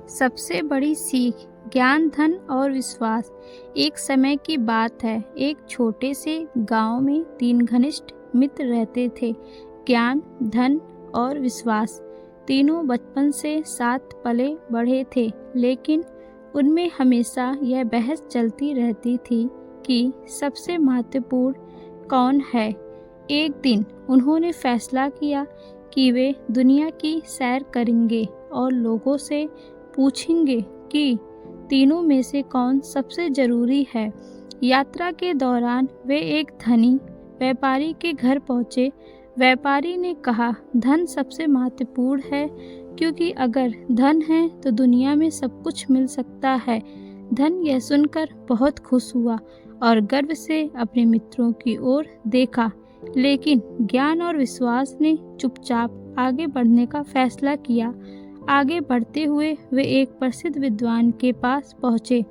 सबसे बड़ी सीख, ज्ञान, धन और विश्वास। एक समय की बात है, एक छोटे से गांव में 3 घनिष्ठ मित्र रहते थे। ज्ञान, धन और विश्वास तीनों बचपन से साथ पले बढ़े थे, लेकिन उनमें हमेशा यह बहस चलती रहती थी कि सबसे महत्वपूर्ण कौन है। एक दिन उन्होंने फैसला किया कि वे दुनिया की सैर करेंगे और लोगों से पूछेंगे कि तीनों में से कौन सबसे जरूरी है। यात्रा के दौरान वे एक धनी व्यापारी के घर पहुंचे। व्यापारी ने कहा, धन सबसे महत्वपूर्ण है, क्योंकि अगर धन है तो दुनिया में सब कुछ मिल सकता है। धन यह सुनकर बहुत खुश हुआ और गर्व से अपने मित्रों की ओर देखा, लेकिन ज्ञान और विश्वास ने चुपचाप आगे बढ़ने का फैसला किया। आगे बढ़ते हुए वे एक प्रसिद्ध विद्वान के पास पहुँचे।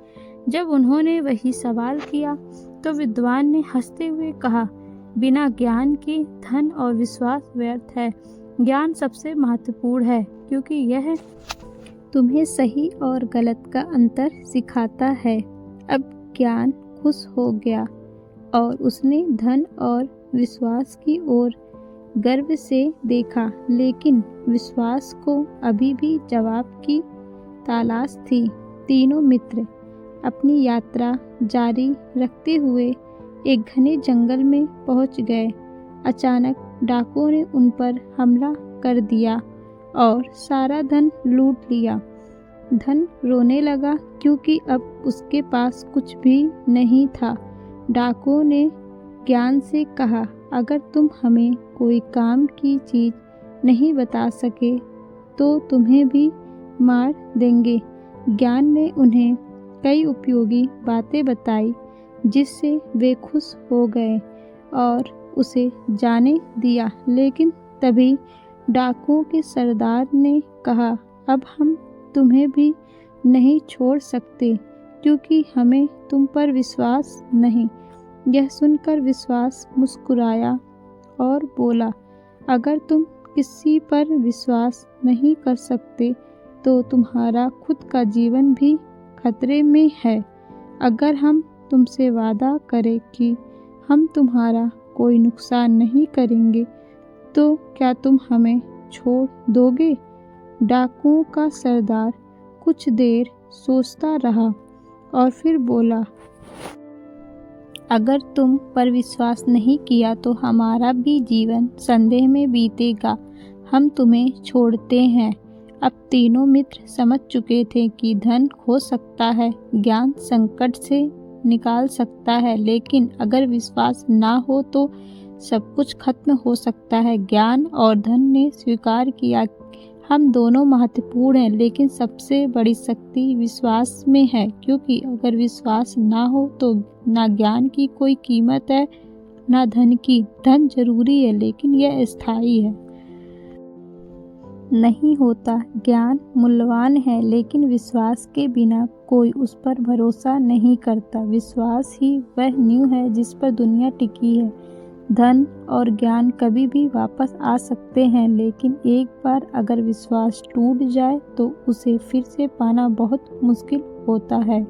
जब उन्होंने वही सवाल किया तो विद्वान ने हंसते हुए कहा, बिना ज्ञान के धन और विश्वास व्यर्थ है। ज्ञान सबसे महत्वपूर्ण है, क्योंकि यह तुम्हें सही और गलत का अंतर सिखाता है। अब ज्ञान खुश हो गया और उसने धन और विश्वास की ओर गर्व से देखा, लेकिन विश्वास को अभी भी जवाब की तलाश थी। तीनों मित्र अपनी यात्रा जारी रखते हुए एक घने जंगल में पहुंच गए। अचानक डाकुओं ने उन पर हमला कर दिया और सारा धन लूट लिया। धन रोने लगा, क्योंकि अब उसके पास कुछ भी नहीं था। डाकुओं ने ज्ञान से कहा, अगर तुम हमें कोई काम की चीज नहीं बता सके तो तुम्हें भी मार देंगे। ज्ञान ने उन्हें कई उपयोगी बातें बताई, जिससे वे खुश हो गए और उसे जाने दिया। लेकिन तभी डाकुओं के सरदार ने कहा, अब हम तुम्हें भी नहीं छोड़ सकते, क्योंकि हमें तुम पर विश्वास नहीं। यह सुनकर विश्वास मुस्कुराया और बोला, अगर तुम किसी पर विश्वास नहीं कर सकते तो तुम्हारा खुद का जीवन भी खतरे में है। अगर हम तुमसे वादा करें कि हम तुम्हारा कोई नुकसान नहीं करेंगे, तो क्या तुम हमें छोड़ दोगे? डाकुओं का सरदार कुछ देर सोचता रहा और फिर बोला, अगर तुम पर विश्वास नहीं किया तो हमारा भी जीवन संदेह में बीतेगा। हम तुम्हें छोड़ते हैं। अब तीनों मित्र समझ चुके थे कि धन खो सकता है, ज्ञान संकट से निकाल सकता है, लेकिन अगर विश्वास ना हो तो सब कुछ खत्म हो सकता है। ज्ञान और धन ने स्वीकार किया, हम दोनों महत्वपूर्ण हैं, लेकिन सबसे बड़ी शक्ति विश्वास में है, क्योंकि अगर विश्वास ना हो तो ना ज्ञान की कोई कीमत है, ना धन की। धन जरूरी है, लेकिन यह स्थायी है, नहीं होता। ज्ञान मूल्यवान है, लेकिन विश्वास के बिना कोई उस पर भरोसा नहीं करता। विश्वास ही वह नींव है जिस पर दुनिया टिकी है। धन और ज्ञान कभी भी वापस आ सकते हैं, लेकिन एक बार अगर विश्वास टूट जाए तो उसे फिर से पाना बहुत मुश्किल होता है।